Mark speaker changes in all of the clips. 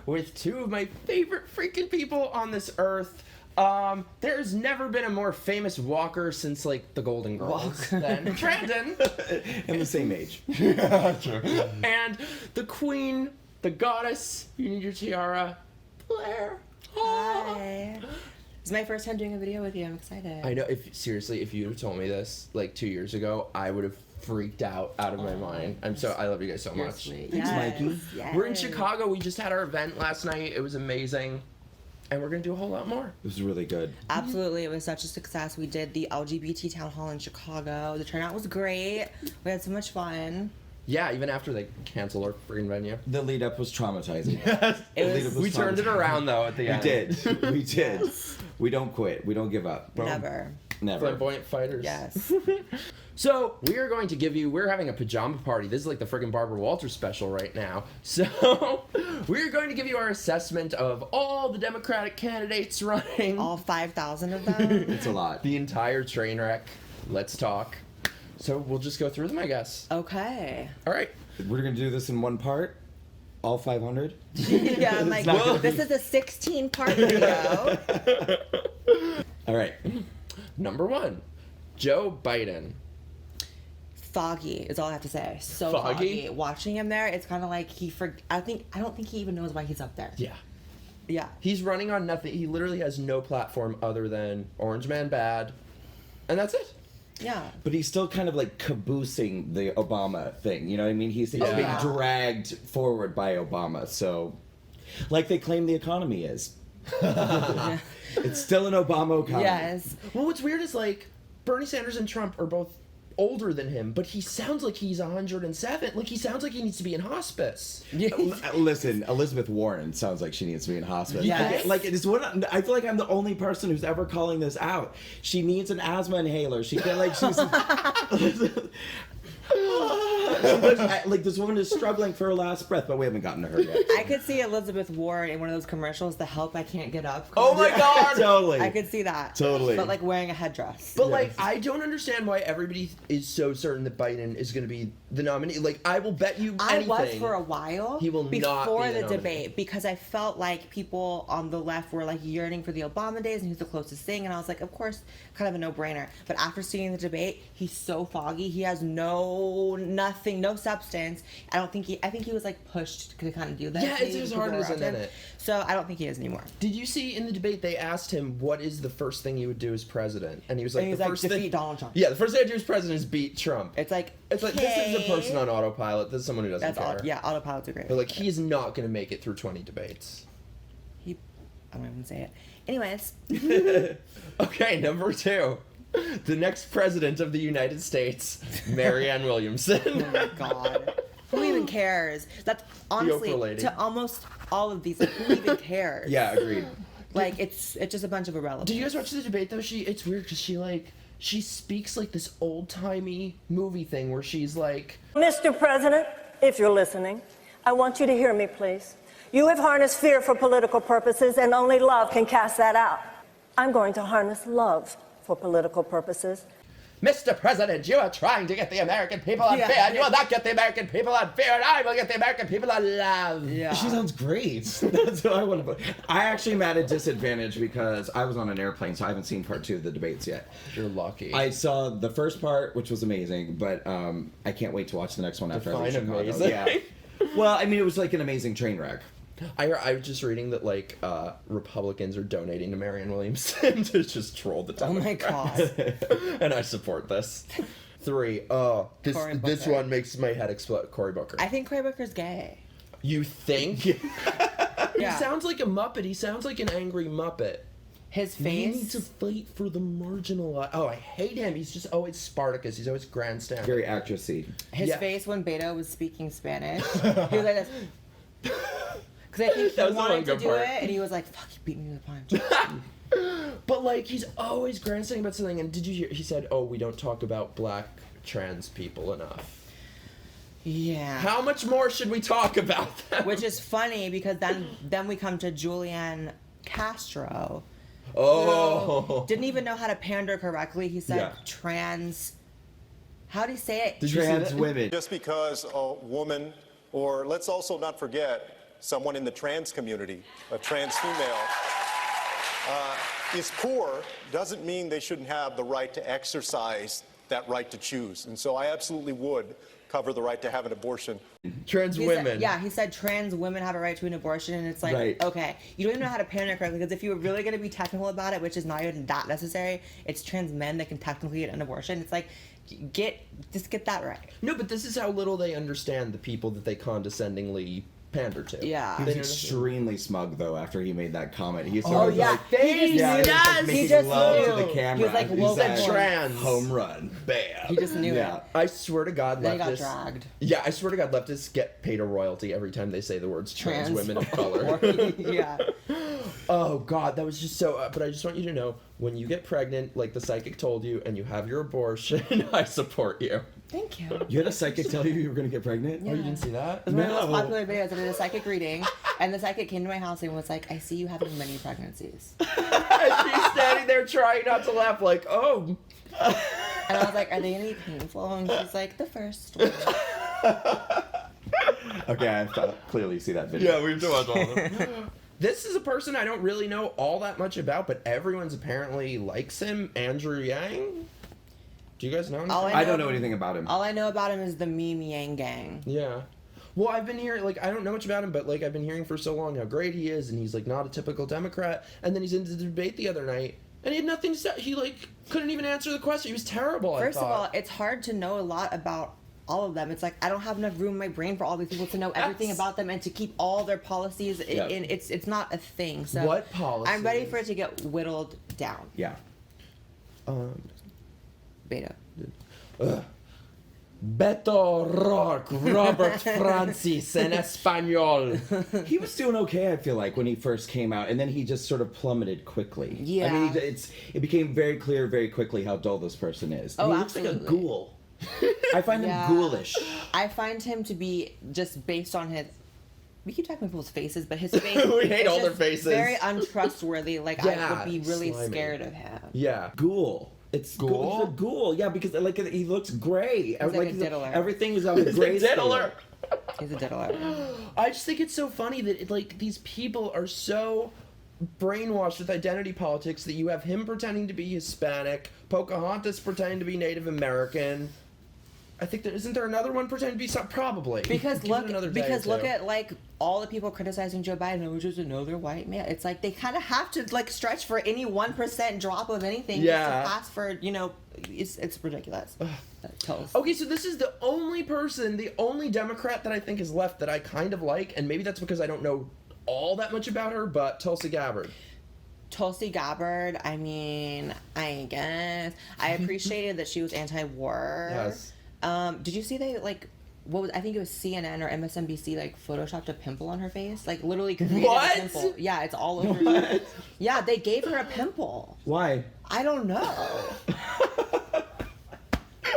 Speaker 1: with two of my favorite freaking people on this earth. There's never been a more famous walker since, like, the Golden Girls than Brandon.
Speaker 2: And the same age.
Speaker 1: True. And the queen, the goddess, you need your tiara, Blaire.
Speaker 3: Hi. It's my first time doing a video with you. I'm excited.
Speaker 1: I know, if you had told me this, like, 2 years ago, I would have freaked out of my mind. I love you guys so much.
Speaker 3: Sweet.
Speaker 2: Thanks, Mikey.
Speaker 3: Yes.
Speaker 1: We're in Chicago. We just had our event last night. It was amazing. And we're going to do a whole lot more.
Speaker 2: This is really good.
Speaker 3: Absolutely. It was such a success. We did the LGBT Town Hall in Chicago. The turnout was great. We had so much fun.
Speaker 1: Yeah, even after they canceled our freaking venue.
Speaker 2: The lead up was traumatizing.
Speaker 1: We turned it around, though, at the end.
Speaker 2: We did. We don't quit. We don't give up.
Speaker 3: Never.
Speaker 1: Flamboyant fighters.
Speaker 3: Yes.
Speaker 1: So, we're having a pajama party. This is like the friggin' Barbara Walters special right now. So, we're going to give you our assessment of all the Democratic candidates running.
Speaker 3: All 5,000 of them?
Speaker 2: It's a lot.
Speaker 1: The entire train wreck. Let's talk. So, we'll just go through them, I guess.
Speaker 3: Okay.
Speaker 1: All right.
Speaker 2: We're going to do this in one part? All 500?
Speaker 3: Yeah, I'm like, this is a 16-part video.
Speaker 2: All right.
Speaker 1: Number 1, Joe Biden.
Speaker 3: Foggy is all I have to say. So
Speaker 1: Foggy?
Speaker 3: foggy. Watching him there, it's kind of like I don't think he even knows why he's up there.
Speaker 1: Yeah.
Speaker 3: Yeah.
Speaker 1: He's running on nothing. He literally has no platform other than Orange Man Bad. And that's it.
Speaker 3: Yeah.
Speaker 2: But he's still kind of like caboosing the Obama thing. You know what I mean? He's being dragged forward by Obama. So, like they claim the economy is. It's still an Obama economy.
Speaker 3: Yes.
Speaker 1: Well, what's weird is, like, Bernie Sanders and Trump are both older than him, but he sounds like he's 107. Like, he sounds like he needs to be in hospice.
Speaker 2: Listen, Elizabeth Warren sounds like she needs to be in hospice.
Speaker 3: Yes.
Speaker 2: Like, it's one. I feel like I'm the only person who's ever calling this out. She needs an asthma inhaler. She can't, like, she's... like, this woman is struggling for her last breath, but we haven't gotten to her yet.
Speaker 3: I could see Elizabeth Warren in one of those commercials, The Help I Can't Get Up.
Speaker 1: Oh my God!
Speaker 2: Totally.
Speaker 3: I could see that.
Speaker 2: Totally.
Speaker 3: But like wearing a headdress.
Speaker 1: But, like, I don't understand why everybody is so certain that Biden is going to be the nominee. Like, I will bet you anything.
Speaker 3: I was for a while.
Speaker 1: He will not
Speaker 3: before
Speaker 1: be the
Speaker 3: the
Speaker 1: nominee.
Speaker 3: debate, because I felt like people on the left were like yearning for the Obama days, and he was the closest thing, and I was like, of course, kind of a no-brainer. But after seeing the debate, he's so foggy. He has nothing, no substance. I think he was like pushed to kind of do that.
Speaker 1: Yeah, it's as hard as in it.
Speaker 3: So I don't think he is anymore.
Speaker 1: Did you see in the debate they asked him what is the first thing he would do as president, and he was like,
Speaker 3: defeat Donald Trump.
Speaker 1: Yeah, the first thing I'd do as president is beat Trump.
Speaker 3: It's like
Speaker 1: This is a person on autopilot. This is someone who doesn't care.
Speaker 3: Autopilots are great.
Speaker 1: But, like, he's not going to make it through 20 debates.
Speaker 3: I don't even say it. Anyways.
Speaker 1: Okay, number 2. The next president of the United States, Marianne Williamson.
Speaker 3: Oh my God. Who even cares? That's honestly to almost all of these. Like, who even cares?
Speaker 2: Yeah, agreed.
Speaker 3: Like, it's just a bunch of irrelevant.
Speaker 1: Did you guys watch the debate though? It's weird because she speaks like this old timey movie thing where she's like,
Speaker 4: Mr. President, if you're listening, I want you to hear me, please. You have harnessed fear for political purposes, and only love can cast that out. I'm going to harness love for political purposes.
Speaker 1: Mr. President, you are trying to get the American people on fear, and you will not get the American people on fear, and I will get the American people on love.
Speaker 3: Yeah.
Speaker 2: She sounds great. That's what I want to put. I actually am at a disadvantage because I was on an airplane, so I haven't seen part 2 of the debates yet.
Speaker 1: You're lucky.
Speaker 2: I saw the first part, which was amazing, but I can't wait to watch the next one after I leave
Speaker 1: Define
Speaker 2: Chicago.
Speaker 1: amazing.
Speaker 2: Yeah. Well, I mean, it was like an amazing train wreck.
Speaker 1: I was just reading that, like, Republicans are donating to Marianne Williamson to just troll the
Speaker 3: Oh my
Speaker 1: Democrats.
Speaker 3: God.
Speaker 1: And I support this. 3. This one makes my head explode. Cory Booker.
Speaker 3: I think Cory Booker's gay.
Speaker 1: You think?
Speaker 3: Yeah.
Speaker 1: He sounds like a Muppet. He sounds like an angry Muppet.
Speaker 3: His
Speaker 1: We
Speaker 3: face.
Speaker 1: need to fight for the marginalized. Oh, I hate him. He's just always Spartacus. He's always grandstand.
Speaker 2: Very actressy.
Speaker 3: His face when Beto was speaking Spanish. He was like this. Because I think he wanted to do it, and he was like, fuck, you beat me to the punch.
Speaker 1: But, like, he's always grandstanding about something. And did you hear? He said, oh, we don't talk about black trans people enough.
Speaker 3: Yeah.
Speaker 1: How much more should we talk about that?
Speaker 3: Which is funny, because then we come to Julian Castro.
Speaker 1: Oh.
Speaker 3: Didn't even know how to pander correctly. He said trans... How'd he say it?
Speaker 2: Trans women.
Speaker 5: Just because a woman, or let's also not forget, someone in the trans community, a trans female, is poor doesn't mean they shouldn't have the right to exercise that right to choose. And so I absolutely would cover the right to have an abortion.
Speaker 1: Trans women.
Speaker 3: He said trans women have a right to an abortion, and it's like,
Speaker 2: Right.
Speaker 3: okay, you don't even know how to pattern it correctly, because if you were really going to be technical about it, which is not even that necessary, it's trans men that can technically get an abortion. It's like, just get that right.
Speaker 1: No, but this is how little they understand the people that they condescendingly pander to.
Speaker 3: Yeah.
Speaker 2: He
Speaker 1: They
Speaker 2: was
Speaker 1: don't
Speaker 2: extremely smug though after he made that comment. He sort
Speaker 3: Oh
Speaker 2: of
Speaker 3: yeah,
Speaker 2: like,
Speaker 3: he
Speaker 2: yeah,
Speaker 3: just,
Speaker 2: making
Speaker 3: he just
Speaker 2: love
Speaker 3: knew.
Speaker 2: to the camera.
Speaker 3: He was like,
Speaker 2: He
Speaker 3: woke
Speaker 2: said,
Speaker 3: up
Speaker 1: trans.
Speaker 2: home run, bam.
Speaker 3: He just knew
Speaker 2: Yeah.
Speaker 3: it.
Speaker 1: I swear to God,
Speaker 3: Then he got
Speaker 1: leftists.
Speaker 3: dragged.
Speaker 1: Yeah, I swear to God, leftists get paid a royalty every time they say the words trans women of color.
Speaker 3: Yeah.
Speaker 1: Oh God, that was just so. But I just want you to know, when you get pregnant, like the psychic told you, and you have your abortion, I support you.
Speaker 3: Thank you.
Speaker 2: You had a psychic tell you were going to get pregnant?
Speaker 1: Oh, you didn't see that?
Speaker 3: It was one of the most
Speaker 2: No.
Speaker 3: popular videos. I did a psychic reading, and the psychic came to my house and was like, I see you having many pregnancies.
Speaker 1: And she's standing there trying not to laugh, like, oh.
Speaker 3: And I was like, are they going to be painful? And she's like, the first one.
Speaker 2: Okay, I clearly see that video.
Speaker 1: Yeah, we have to watch all of them. This is a person I don't really know all that much about, but everyone's apparently likes him. Andrew Yang. Do you guys know him?
Speaker 2: I don't know anything about him.
Speaker 3: All I know about him is the Meme Yang gang.
Speaker 1: Yeah. Well, I've been hearing, like, I don't know much about him, but, like, I've been hearing for so long how great he is, and he's, like, not a typical Democrat. And then he's in the debate the other night, and he had nothing to say. He, like, couldn't even answer the question. He was terrible,
Speaker 3: First
Speaker 1: I
Speaker 3: of all,
Speaker 1: thought.
Speaker 3: it's hard to know a lot about all of them. It's like, I don't have enough room in my brain for all these people to know everything
Speaker 1: Yes.
Speaker 3: about them and to keep all their policies.
Speaker 2: Yeah.
Speaker 3: It's not a thing. So
Speaker 1: What policies?
Speaker 3: I'm ready for it to get whittled down.
Speaker 2: Yeah.
Speaker 3: Beta.
Speaker 1: Beto Rock, Robert Francis, en español.
Speaker 2: He was doing okay, I feel like, when he first came out, and then he just sort of plummeted quickly.
Speaker 3: Yeah.
Speaker 2: I mean, it became very clear very quickly how dull this person is.
Speaker 3: Oh,
Speaker 2: he looks like a
Speaker 3: absolutely.
Speaker 2: ghoul. I find
Speaker 3: Yeah.
Speaker 2: him ghoulish.
Speaker 3: I find him to be, just based on his, we keep talking about people's faces, but his face
Speaker 1: We hate
Speaker 3: is
Speaker 1: all their
Speaker 3: just
Speaker 1: faces.
Speaker 3: very untrustworthy. Like, I
Speaker 1: Yeah,
Speaker 3: would be really
Speaker 1: slimy.
Speaker 3: scared of him.
Speaker 1: Yeah.
Speaker 2: Ghoul. It's
Speaker 1: Ghoul?
Speaker 2: He's a ghoul. Yeah, because like he looks gray.
Speaker 3: like a diddler.
Speaker 2: Everything was on the
Speaker 1: He's a
Speaker 2: gray
Speaker 1: diddler.
Speaker 2: scale.
Speaker 3: He's a diddler.
Speaker 1: I just think it's so funny that like these people are so brainwashed with identity politics that you have him pretending to be Hispanic, Pocahontas pretending to be Native American. I think isn't there another one pretending to be some probably
Speaker 3: Because
Speaker 1: Give it
Speaker 3: look,
Speaker 1: another day
Speaker 3: because
Speaker 1: or
Speaker 3: look
Speaker 1: two.
Speaker 3: at like all the people criticizing Joe Biden, who just another white man. It's like they kind of have to like stretch for any 1% drop of anything
Speaker 1: Yeah.
Speaker 3: just to pass for, you know, it's ridiculous. Toast.
Speaker 1: Okay, so this is the only person, the only Democrat that I think is left that I kind of like, and maybe that's because I don't know all that much about her, but Tulsi Gabbard.
Speaker 3: Tulsi Gabbard, I mean, I guess I appreciated that she was anti-war.
Speaker 1: Yes.
Speaker 3: Did you see they like what was I think it was CNN or MSNBC like photoshopped a pimple on her face, like literally created
Speaker 1: What?
Speaker 3: a pimple. Yeah, it's all over. Yeah, they gave her a pimple.
Speaker 2: Why?
Speaker 3: I don't know.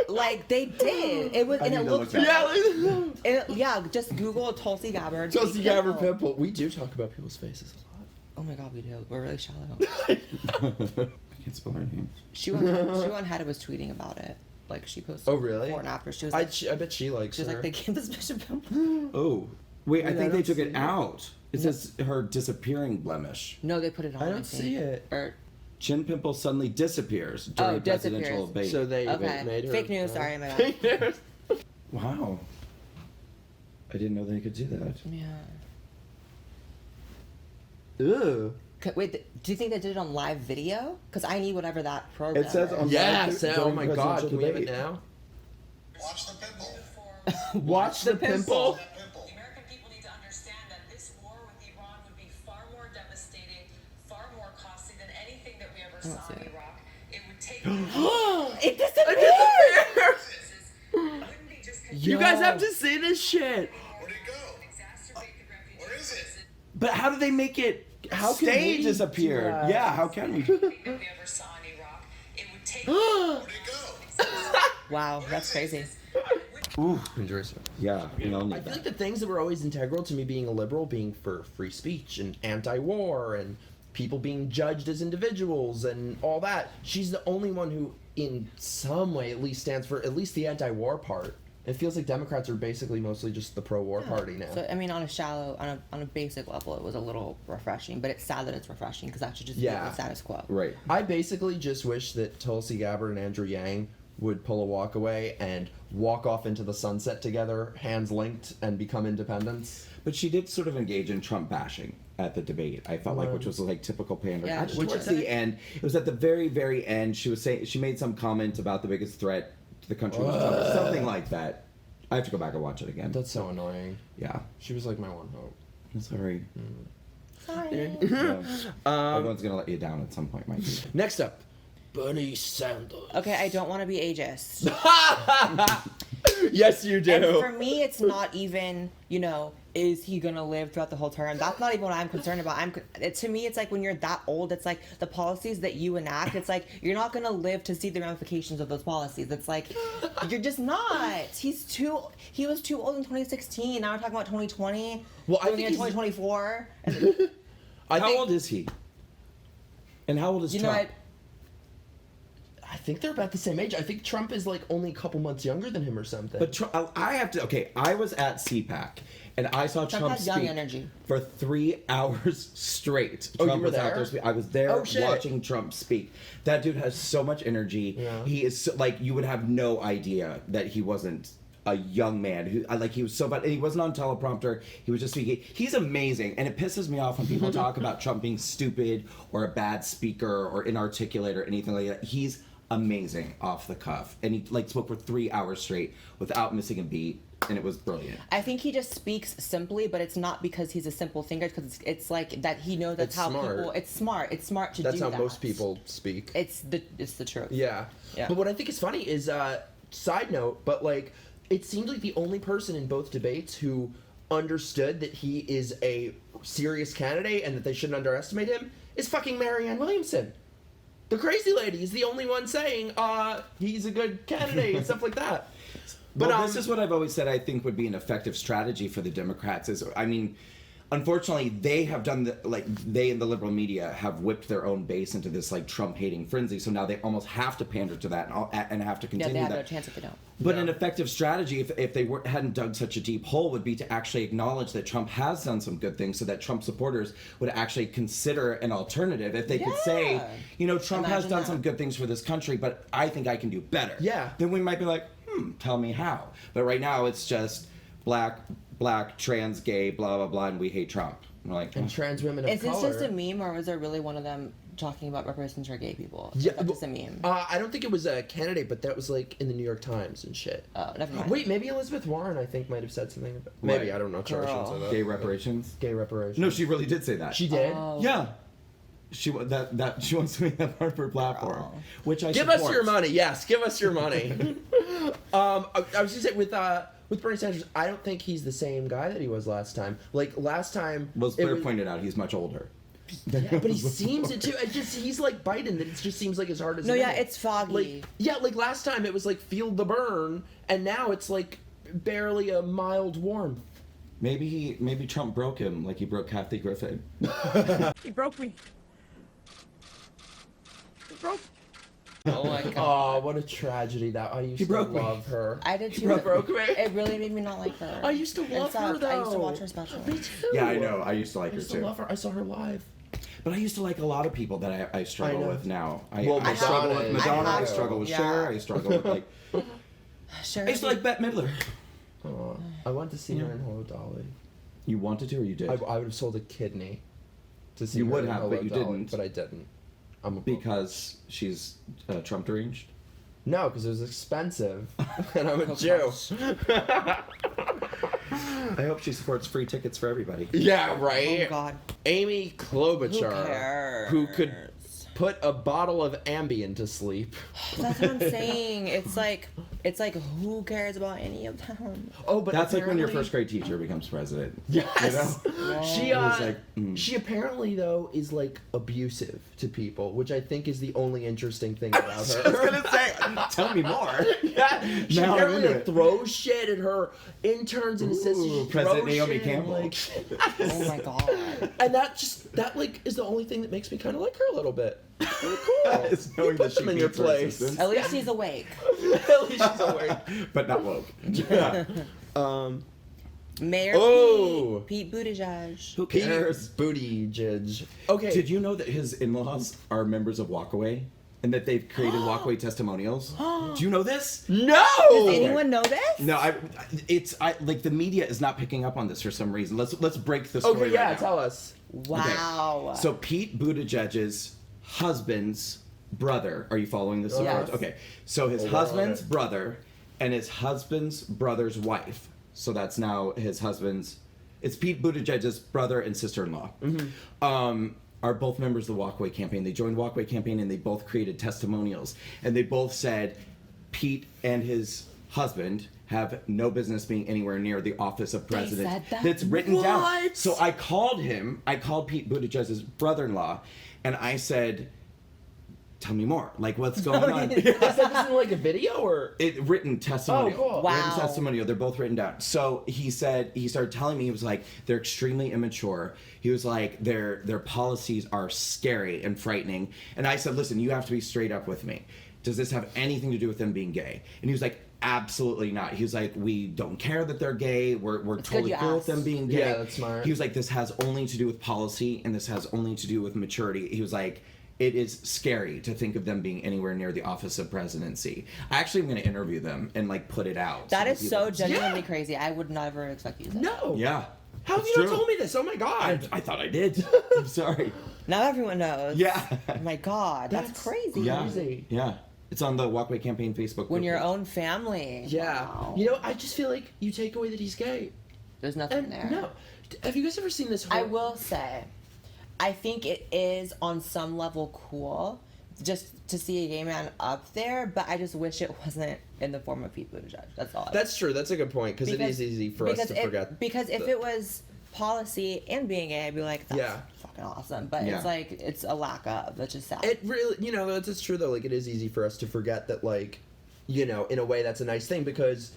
Speaker 3: Like they did. It was,
Speaker 2: I
Speaker 3: and
Speaker 2: need
Speaker 3: it
Speaker 2: to
Speaker 3: looked.
Speaker 2: look that
Speaker 3: Yeah, just Google Tulsi Gabbard.
Speaker 1: Tulsi Gabbard pimple. We do talk about people's faces a lot.
Speaker 3: Oh my God, we do. We're really shallow.
Speaker 2: I can't spell her name.
Speaker 3: She went ahead and was tweeting about it. Like she posted.
Speaker 1: Oh, really?
Speaker 3: Before and after. She was
Speaker 1: I
Speaker 3: like,
Speaker 1: bet she likes
Speaker 3: she was
Speaker 1: her.
Speaker 3: like, they gave this bitch a pimple.
Speaker 2: Oh. Wait, I
Speaker 1: Wait, I
Speaker 2: think they
Speaker 1: don't
Speaker 2: took
Speaker 1: see
Speaker 2: it
Speaker 1: it.
Speaker 2: out. It says her disappearing blemish.
Speaker 3: No, they put it on.
Speaker 1: I don't
Speaker 3: think.
Speaker 1: see it.
Speaker 3: Or
Speaker 2: Chin pimple suddenly disappears during presidential
Speaker 3: disappears.
Speaker 2: debate.
Speaker 1: So they
Speaker 3: okay,
Speaker 1: made her.
Speaker 3: fake news. Sorry, my bad.
Speaker 1: Fake news.
Speaker 2: Wow. I didn't know they could do that.
Speaker 3: Yeah.
Speaker 1: Ew.
Speaker 3: Wait, do you think they did it on live video? Because I need whatever that program.
Speaker 2: It says
Speaker 3: is.
Speaker 2: on-
Speaker 1: Yes.
Speaker 2: During
Speaker 1: Oh my God.
Speaker 2: presidential
Speaker 1: Can we have it
Speaker 2: debate.
Speaker 1: now?
Speaker 6: Watch the pimple.
Speaker 1: Watch the pimple.
Speaker 6: That pimple.
Speaker 7: The American people need to understand that this war with Iran would be far more devastating, far more costly than anything that we ever saw
Speaker 3: see
Speaker 7: in
Speaker 3: it.
Speaker 7: Iraq. It would take
Speaker 3: It disappeared.
Speaker 7: wouldn't be just
Speaker 1: You guys have to see this shit.
Speaker 6: Where'd it go?
Speaker 7: exacerbate the refugee
Speaker 6: Where is it?
Speaker 2: But how do they make it
Speaker 1: How can
Speaker 2: stay
Speaker 1: we
Speaker 2: disappear?
Speaker 1: do that?
Speaker 2: Yeah, how can we?
Speaker 7: that we ever saw in Iraq. It would take
Speaker 6: Where'd it go?
Speaker 3: Wow, that's crazy.
Speaker 2: Ooh.
Speaker 1: Interesting.
Speaker 2: Yeah, we all
Speaker 1: I
Speaker 2: need
Speaker 1: feel like
Speaker 2: that.
Speaker 1: the things that were always integral to me being a liberal, being for free speech and anti-war and people being judged as individuals and all that, she's the only one who, in some way, at least stands for at least the anti-war part. It feels like Democrats are basically mostly just the pro-war party now.
Speaker 3: So I mean, on a basic level, it was a little refreshing, but it's sad that it's refreshing because that should just be the status quo.
Speaker 2: Right.
Speaker 1: I basically just wish that Tulsi Gabbard and Andrew Yang would pull a walk away and walk off into the sunset together, hands linked, and become independents.
Speaker 2: But she did sort of engage in Trump bashing at the debate, I felt like, which was like typical pandering.
Speaker 3: Yeah,
Speaker 2: Which at the end, it was at the very, very end, she was saying, she made some comment about the biggest threat to the country was Trump, or something like that. I have to go back and watch it again.
Speaker 1: That's so annoying.
Speaker 2: Yeah.
Speaker 1: She was like my one hope.
Speaker 2: I'm sorry.
Speaker 3: Sorry.
Speaker 2: Everyone's gonna let you down at some point, Mikey.
Speaker 1: Next up, Bernie Sanders.
Speaker 3: Okay, I don't want to be ageist.
Speaker 1: Yes, you do.
Speaker 3: And for me, it's not even, is he gonna live throughout the whole term? That's not even what I'm concerned about. To me, it's like when you're that old, it's like the policies that you enact. It's like you're not gonna live to see the ramifications of those policies. It's like you're just not. He was too old in 2016. Now we're talking about 2020.
Speaker 1: Well, I think
Speaker 3: in 2024.
Speaker 2: How old is he? And how old is Trump?
Speaker 1: I think they're about the same age. I think Trump is like only a couple months younger than him or something.
Speaker 2: But I was at CPAC and I saw Trump
Speaker 3: has
Speaker 2: speak
Speaker 3: young energy.
Speaker 2: for 3 hours straight.
Speaker 1: Oh,
Speaker 2: Trump
Speaker 1: you were
Speaker 2: was out
Speaker 1: there?
Speaker 2: there. I was there
Speaker 1: Oh, shit.
Speaker 2: watching Trump speak. That dude has so much energy.
Speaker 1: Yeah.
Speaker 2: He is like, you would have no idea that he wasn't a young man who he was so bad, and he wasn't on teleprompter. He was just speaking. He's amazing, and it pisses me off when people talk about Trump being stupid or a bad speaker or inarticulate or anything like that. He's amazing off the cuff, and he spoke for 3 hours straight without missing a beat, and it was brilliant.
Speaker 3: I think he just speaks simply, but it's not because he's a simple thinker. Because it's like that he knows that's
Speaker 1: It's
Speaker 3: how
Speaker 1: smart.
Speaker 3: people. It's smart. It's smart to
Speaker 1: That's
Speaker 3: do
Speaker 1: how
Speaker 3: that.
Speaker 1: most people speak.
Speaker 3: It's the truth.
Speaker 1: Yeah.
Speaker 3: Yeah.
Speaker 1: But what I think is funny is, side note, but it seems like the only person in both debates who understood that he is a serious candidate and that they shouldn't underestimate him is fucking Marianne Williamson. The crazy lady is the only one saying, he's a good candidate and stuff like that. But
Speaker 2: this is what I've always said I think would be an effective strategy for the Democrats unfortunately, they have done they in the liberal media have whipped their own base into this Trump hating frenzy. So now they almost have to pander to that and have to continue
Speaker 3: they have
Speaker 2: that.
Speaker 3: no chance if they don't.
Speaker 2: But an effective strategy, if they hadn't dug such a deep hole, would be to actually acknowledge that Trump has done some good things, so that Trump supporters would actually consider an alternative. If they could say, Trump has done some good things for this country, but I think I can do better.
Speaker 1: Yeah.
Speaker 2: Then we might be like, tell me how. But right now it's just black, trans, gay, blah, blah, blah, and we hate Trump. And we're like,
Speaker 1: and trans women of
Speaker 3: Is this
Speaker 1: color.
Speaker 3: just a meme, or was there really one of them talking about reparations for gay people?
Speaker 1: Yeah,
Speaker 3: That's just a meme.
Speaker 1: I don't think it was a candidate, but that was in the New York Times and shit.
Speaker 3: Oh, never mind.
Speaker 1: Wait, maybe Elizabeth Warren, I think, might have said something about. Maybe,
Speaker 2: Right.
Speaker 1: I don't know. Sure, I shouldn't say that.
Speaker 2: gay reparations?
Speaker 1: Gay reparations.
Speaker 2: No, she really did say that.
Speaker 1: She did.
Speaker 3: Oh.
Speaker 2: Yeah. She wants to make that part of her platform, which I
Speaker 1: Give
Speaker 2: support.
Speaker 1: us your money. Yes, give us your money. I was gonna say with Bernie Sanders, I don't think he's the same guy that he was last time. Last time,
Speaker 2: Well, as Blair pointed out, he's much older.
Speaker 1: yeah, but he seems it too. He's like Biden. That it just seems like as hard as.
Speaker 3: No, yeah,
Speaker 1: nails.
Speaker 3: it's foggy.
Speaker 1: Last time it was feel the burn, and now it's barely a mild warmth.
Speaker 2: Maybe Trump broke him like he broke Kathy Griffin.
Speaker 8: He broke me. He broke.
Speaker 3: Oh my god.
Speaker 1: Oh, what a tragedy that I used to
Speaker 2: broke me.
Speaker 1: love her.
Speaker 3: I did too.
Speaker 1: broke me.
Speaker 3: It really made me not like her.
Speaker 1: I used to love her though.
Speaker 3: I used to watch her special.
Speaker 1: Me too.
Speaker 2: Yeah, I know. I used to like
Speaker 1: I
Speaker 2: her
Speaker 1: used to
Speaker 2: too.
Speaker 1: love her. I saw her live.
Speaker 2: But I used to like a lot of people that I struggle
Speaker 1: I know.
Speaker 2: with now.
Speaker 1: Well,
Speaker 2: I struggle
Speaker 1: Madonna
Speaker 2: with
Speaker 1: is-
Speaker 2: Madonna. I
Speaker 3: I
Speaker 2: struggle with
Speaker 3: yeah.
Speaker 2: Cher. I struggle with I used to like Bette Midler.
Speaker 1: I went to see her in Hello Dolly.
Speaker 2: You wanted to or you did?
Speaker 1: I would have sold a kidney to see
Speaker 2: You
Speaker 1: her
Speaker 2: would
Speaker 1: in
Speaker 2: have,
Speaker 1: Hello
Speaker 2: but you
Speaker 1: Dolly,
Speaker 2: didn't.
Speaker 1: But I didn't.
Speaker 2: Because she's Trump deranged?
Speaker 1: No, because it was expensive, and I'm a Jew.
Speaker 2: I hope she supports free tickets for everybody.
Speaker 1: Yeah, right.
Speaker 3: Oh god.
Speaker 1: Amy Klobuchar,
Speaker 3: cares?
Speaker 1: who could put a bottle of Ambien to sleep.
Speaker 3: That's what I'm saying. It's like who cares about any of them?
Speaker 1: Oh, but
Speaker 2: That's like when your
Speaker 1: apparently-
Speaker 2: first grade teacher becomes president.
Speaker 1: Yes. She
Speaker 2: It's like,
Speaker 1: she apparently though is abusive to people, which I think is the only interesting thing about her.
Speaker 2: I was gonna say, tell me more.
Speaker 1: Yeah, she
Speaker 2: Now I'm
Speaker 1: apparently
Speaker 2: into it.
Speaker 1: throws shit at her interns and assistants.
Speaker 2: Ooh,
Speaker 1: She
Speaker 2: President
Speaker 1: throws
Speaker 2: Naomi
Speaker 1: shit,
Speaker 2: Campbell.
Speaker 3: Oh my god.
Speaker 1: and that is the only thing that makes me kind of like her a little bit. Really cool.
Speaker 2: Is knowing
Speaker 1: You put
Speaker 2: that she
Speaker 1: them in your
Speaker 2: beats her
Speaker 1: place.
Speaker 2: assistants.
Speaker 3: At least he's awake.
Speaker 1: At least
Speaker 2: but not woke.
Speaker 3: Mayor
Speaker 1: Oh.
Speaker 3: Pete Buttigieg.
Speaker 2: Who
Speaker 1: Pete
Speaker 2: cares?
Speaker 1: Buttigieg. Okay.
Speaker 2: Did you know that his in-laws are members of Walkaway? And that they've created Walkaway testimonials? Do you know this?
Speaker 1: No!
Speaker 3: Does anyone know this?
Speaker 2: No, like the media is not picking up on this for some reason. Let's break the story
Speaker 1: Okay, yeah,
Speaker 2: right now.
Speaker 1: tell us.
Speaker 3: Wow.
Speaker 2: Okay. So Pete Buttigieg's husband's brother. Are you following this? so far?
Speaker 3: Yes.
Speaker 2: Okay. So his
Speaker 1: Hold on.
Speaker 2: husband's brother and his husband's brother's wife. So that's now his husband's. It's Pete Buttigieg's brother and sister-in-law. Are both members of the Walkaway campaign. They joined Walkaway campaign and they both created testimonials. And they both said Pete and his husband have no business being anywhere near the office of president.
Speaker 3: said that?
Speaker 2: That's written down.
Speaker 1: What?
Speaker 2: So I called him. I called Pete Buttigieg's brother-in-law, and I said, "Tell me more. Like, what's going on?"
Speaker 1: Is that just in like a video or?
Speaker 2: Written testimonial.
Speaker 1: Oh, cool.
Speaker 3: Wow.
Speaker 2: Written testimonial. They're both written down. So he started telling me, he was like, they're extremely immature. He was like, their policies are scary and frightening. And I said, listen, you have to be straight up with me. Does this have anything to do with them being gay? And he was like, absolutely not. He was like, we don't care that they're gay. We're totally
Speaker 3: you
Speaker 2: cool with them
Speaker 3: asked.
Speaker 2: being gay.
Speaker 1: Yeah, that's smart.
Speaker 2: He was like, this has only to do with policy and this has only to do with maturity. He was like, it is scary to think of them being anywhere near the office of presidency. I actually am going to interview them and like put it out.
Speaker 3: That is
Speaker 2: people
Speaker 3: so
Speaker 2: can see.
Speaker 3: genuinely
Speaker 1: Yeah.
Speaker 3: crazy. I would never expect you to say that.
Speaker 1: No.
Speaker 2: Yeah.
Speaker 1: How have
Speaker 2: It's
Speaker 1: you not
Speaker 2: true.
Speaker 1: told me this? Oh my god.
Speaker 2: I thought I did. I'm sorry.
Speaker 3: Now everyone knows.
Speaker 2: Yeah.
Speaker 3: Oh my God, that's crazy.
Speaker 2: Yeah.
Speaker 1: Crazy.
Speaker 2: Yeah. It's on the Walkway Campaign Facebook
Speaker 3: When
Speaker 2: group
Speaker 3: your
Speaker 2: page.
Speaker 3: own family.
Speaker 1: Yeah.
Speaker 3: Wow.
Speaker 1: You know, I just feel like you take away that he's gay.
Speaker 3: There's nothing
Speaker 1: And
Speaker 3: there.
Speaker 1: no. Have you guys ever seen this?
Speaker 3: I will say, I think it is on some level cool just to see a gay man up there, but I just wish it wasn't in the form of Pete Buttigieg. That's all.
Speaker 1: That's true. That's a good point because it is easy for us to forget.
Speaker 3: Because if
Speaker 1: the-
Speaker 3: it was policy and being gay, I'd be like, that's
Speaker 1: Yeah.
Speaker 3: fucking awesome. But
Speaker 2: Yeah.
Speaker 3: it's like, it's a lack of. That's just sad.
Speaker 1: It really, you know, that's true though. Like, it is easy for us to forget that, like, you know, in a way that's a nice thing because,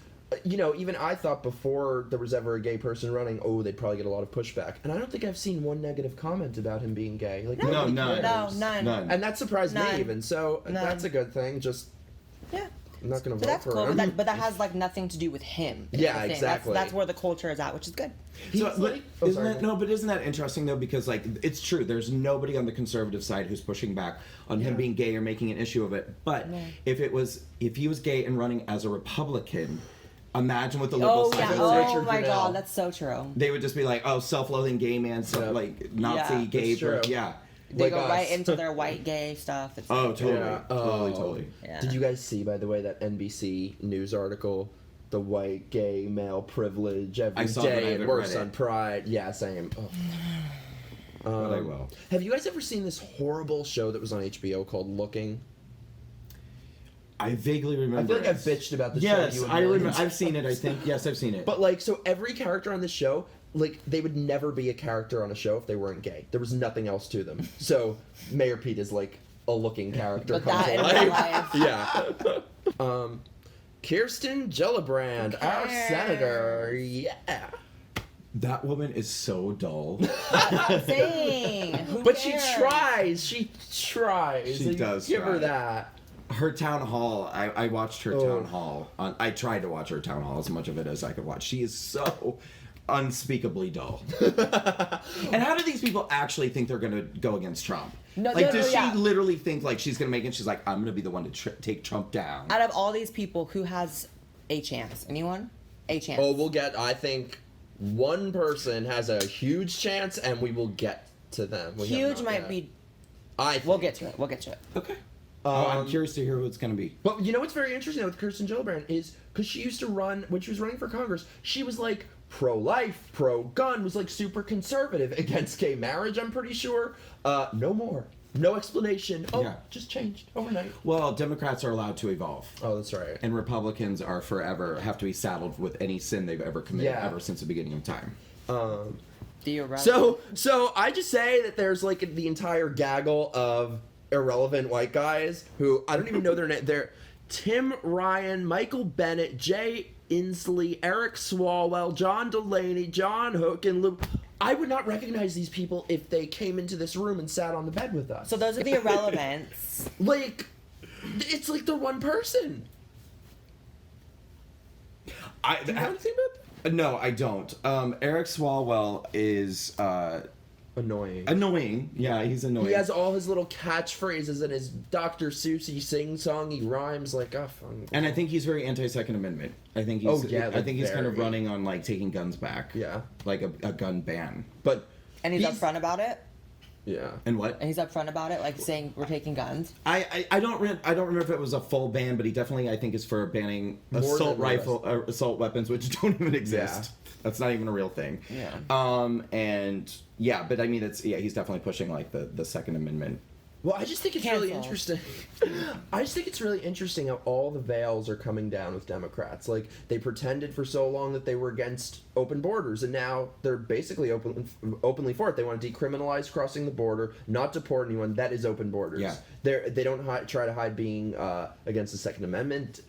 Speaker 1: you know, even I thought before there was ever a gay person running, oh, they'd probably get a lot of pushback. And I don't think I've seen one negative comment about him being gay. Like,
Speaker 2: No,
Speaker 1: nobody
Speaker 2: none.
Speaker 1: cares.
Speaker 3: No, none.
Speaker 1: And that surprised
Speaker 3: None.
Speaker 1: me even. So
Speaker 3: None.
Speaker 1: that's a good thing. Just,
Speaker 3: yeah.
Speaker 1: I'm not going to
Speaker 3: But
Speaker 1: vote
Speaker 3: that's
Speaker 1: for
Speaker 3: cool.
Speaker 1: him.
Speaker 3: But that has like nothing to do with him. is
Speaker 1: Yeah,
Speaker 3: the thing.
Speaker 1: exactly.
Speaker 3: That's where the culture is at, which is good.
Speaker 1: He's
Speaker 2: So, but
Speaker 1: like- oh,
Speaker 2: isn't
Speaker 1: sorry.
Speaker 2: that, no, but isn't that interesting though? Because like it's true, there's nobody on the conservative side who's pushing back on him being gay or making an issue of it. But if he was gay and running as a Republican, imagine what the liberal
Speaker 3: Oh
Speaker 2: side
Speaker 3: yeah.
Speaker 2: would
Speaker 3: Oh
Speaker 2: say.
Speaker 1: Richard
Speaker 3: my
Speaker 1: Grenell.
Speaker 3: God, that's so true.
Speaker 2: They would just be like, "Oh, self-loathing gay man, so
Speaker 1: Yeah.
Speaker 2: like Nazi
Speaker 3: Yeah.
Speaker 2: gay,
Speaker 1: That's true.
Speaker 2: yeah."
Speaker 3: They
Speaker 1: Like
Speaker 3: go
Speaker 1: us.
Speaker 3: right into their white gay stuff. It's
Speaker 2: Oh, totally,
Speaker 1: Yeah.
Speaker 2: totally.
Speaker 3: Yeah.
Speaker 1: Did you guys see, by the way, that NBC news article, the white gay male privilege every
Speaker 2: I saw it, but I
Speaker 1: day and
Speaker 2: haven't
Speaker 1: worse
Speaker 2: read it.
Speaker 1: on Pride? Yeah, same. Oh.
Speaker 2: But I will.
Speaker 1: Have you guys ever seen this horrible show that was on HBO called Looking?
Speaker 2: I vaguely
Speaker 1: I
Speaker 2: remember.
Speaker 1: feel like I've
Speaker 2: it.
Speaker 1: bitched about this
Speaker 2: Yes,
Speaker 1: show. to you a
Speaker 2: I
Speaker 1: million
Speaker 2: remember. I've seen it. I think. Yes, I've seen it.
Speaker 1: But like, so every character on the show, like, they would never be a character on a show if they weren't gay. There was nothing else to them. So Mayor Pete is like a looking character.
Speaker 3: But
Speaker 1: come
Speaker 3: that
Speaker 1: to
Speaker 3: in
Speaker 1: life.
Speaker 3: real life.
Speaker 1: Yeah. Kirsten Gillibrand, our
Speaker 3: cares?
Speaker 1: senator. Yeah.
Speaker 2: that woman is so dull.
Speaker 3: That's what I'm saying. Who
Speaker 1: But
Speaker 3: cares?
Speaker 1: she tries. She tries.
Speaker 2: She
Speaker 1: And
Speaker 2: does
Speaker 1: Give her
Speaker 2: try.
Speaker 1: that.
Speaker 2: Her town hall. I watched her
Speaker 1: Oh.
Speaker 2: town hall. I tried to watch her town hall as much of it as I could watch. She is so unspeakably dull. And how do these people actually think they're gonna go against Trump?
Speaker 3: No,
Speaker 2: like,
Speaker 3: no,
Speaker 2: does
Speaker 3: no,
Speaker 2: she
Speaker 3: yeah.
Speaker 2: literally think like she's gonna make it? She's like, I'm gonna be the one to take Trump down.
Speaker 3: Out of all these people, who has a chance? Anyone? A chance.
Speaker 1: Oh, we'll get, I think, one person has a huge chance, and we will get to them. We have
Speaker 3: Huge
Speaker 1: not
Speaker 3: might
Speaker 1: yet.
Speaker 3: be.
Speaker 1: I think.
Speaker 3: We'll get to it. We'll get to it.
Speaker 2: Okay. I'm curious to hear who it's gonna be.
Speaker 1: But you know what's very interesting with Kirsten Gillibrand is because she used to run, when she was running for Congress, she was like pro-life, pro-gun, was like super conservative against gay marriage, I'm pretty sure. No more. No explanation. Oh,
Speaker 2: Yeah.
Speaker 1: just changed overnight.
Speaker 2: Well, Democrats are allowed to evolve.
Speaker 1: Oh, that's right.
Speaker 2: And Republicans are forever have to be saddled with any sin they've ever committed
Speaker 1: Yeah.
Speaker 2: ever since the beginning of time.
Speaker 3: The irrelevant.
Speaker 1: So I just say that there's like the entire gaggle of irrelevant white guys who I don't even know their name. They're Tim Ryan, Michael Bennett, Jay Inslee, Eric Swalwell, John Delaney, John Hook, and Luke. I would not recognize these people if they came into this room and sat on the bed with us.
Speaker 3: So those are the irrelevants.
Speaker 1: Like, it's like the one person. Do you know anything about that?
Speaker 2: No, I don't. Eric Swalwell is
Speaker 1: Annoying.
Speaker 2: Yeah, he's annoying.
Speaker 1: He has all his little catchphrases and his Dr. Seussy sing-song. He rhymes like,
Speaker 2: and I think he's very anti-Second Amendment. I think he's. I think he's kind of running on like taking guns back.
Speaker 1: Yeah.
Speaker 2: Like a gun ban.
Speaker 1: But
Speaker 3: And he's upfront about it.
Speaker 1: Yeah.
Speaker 2: And what?
Speaker 3: And he's upfront about it, like saying we're taking guns.
Speaker 2: I don't remember if it was a full ban, but he definitely, I think, is for banning assault weapons, which don't even exist. Yeah. That's not even a real thing.
Speaker 3: Yeah.
Speaker 2: And yeah, but I mean, he's definitely pushing like the Second Amendment.
Speaker 1: Well, I just think it's really interesting. I just think it's really interesting how all the veils are coming down with Democrats. Like, they pretended for so long that they were against open borders, and now they're basically openly for it. They want to decriminalize crossing the border, not deport anyone. That is open borders.
Speaker 2: Yeah.
Speaker 1: They don't try to hide being against the Second Amendment,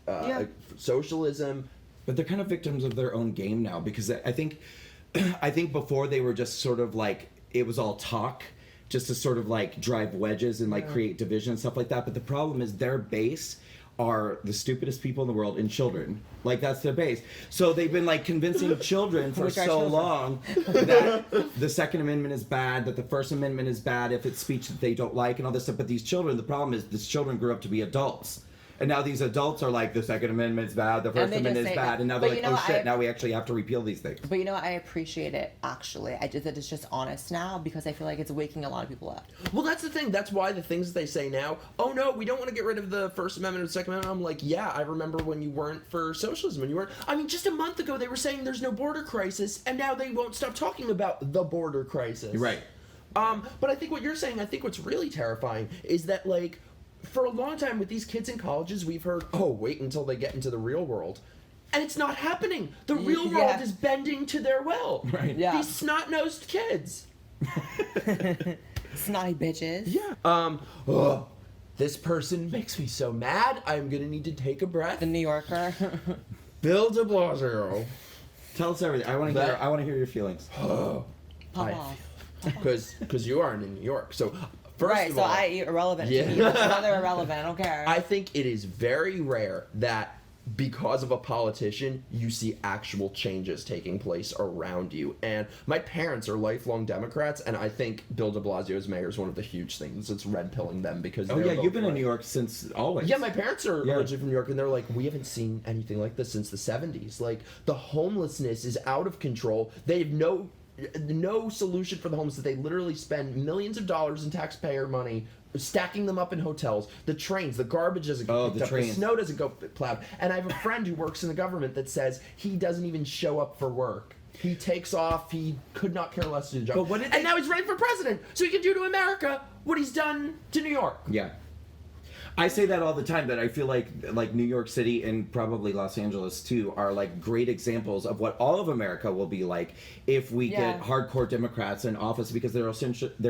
Speaker 1: socialism.
Speaker 2: But they're kind of victims of their own game now, because I think before they were just sort of like, it was all talk, just to sort of like drive wedges and like create division and stuff like that. But the problem is their base are the stupidest people in the world and children. Like, that's their base. So they've been like convincing children for so long that the Second Amendment is bad, that the First Amendment is bad if it's speech that they don't like and all this stuff. But these children, the problem is these children grew up to be adults. And now these adults are like, the Second Amendment's bad, the First Amendment is bad, and now they're like, oh shit, now we actually have to repeal these things.
Speaker 3: But you know what? I appreciate it, actually. That it's just honest now, because I feel like it's waking a lot of people up.
Speaker 1: Well, that's the thing. That's why the things that they say now, oh no, we don't want to get rid of the First Amendment or the Second Amendment. I'm like, yeah, I remember when you weren't for socialism, and you weren't. I mean, just a month ago they were saying there's no border crisis, and now they won't stop talking about the border crisis.
Speaker 2: Right.
Speaker 1: But I think what you're saying, I think what's really terrifying is that, like, for a long time with these kids in colleges, we've heard, oh, wait until they get into the real world. And it's not happening. The real world is bending to their will.
Speaker 2: Right.
Speaker 3: Yeah.
Speaker 1: These snot-nosed kids.
Speaker 3: Snotty bitches.
Speaker 1: Yeah. This person makes me so mad. I'm going to need to take a breath.
Speaker 3: The New Yorker.
Speaker 1: Bill de Blasio.
Speaker 2: Tell us everything. I want to hear your feelings.
Speaker 3: Pop off.
Speaker 1: Because you aren't in New York. So... First of all,
Speaker 3: irrelevant to me. Another irrelevant. I don't care.
Speaker 1: I think it is very rare that because of a politician, you see actual changes taking place around you. And my parents are lifelong Democrats, and I think Bill de Blasio as mayor is one of the huge things that's red-pilling them because
Speaker 2: you've been in New York since always.
Speaker 1: Yeah, my parents are originally from New York, and they're like, we haven't seen anything like this since the 70s. Like, the homelessness is out of control. They have no solution for the homeless, that they literally spend millions of dollars in taxpayer money stacking them up in hotels. The trains, the garbage doesn't get picked up, the snow doesn't go plowed. And I have a friend who works in the government that says he doesn't even show up for work. He takes off, he could not care less to do the job. And now he's running for president, so he can do to America what he's done to New York.
Speaker 2: Yeah. I say that all the time, that I feel like New York City and probably Los Angeles too are like great examples of what all of America will be like if we get hardcore Democrats in office, because there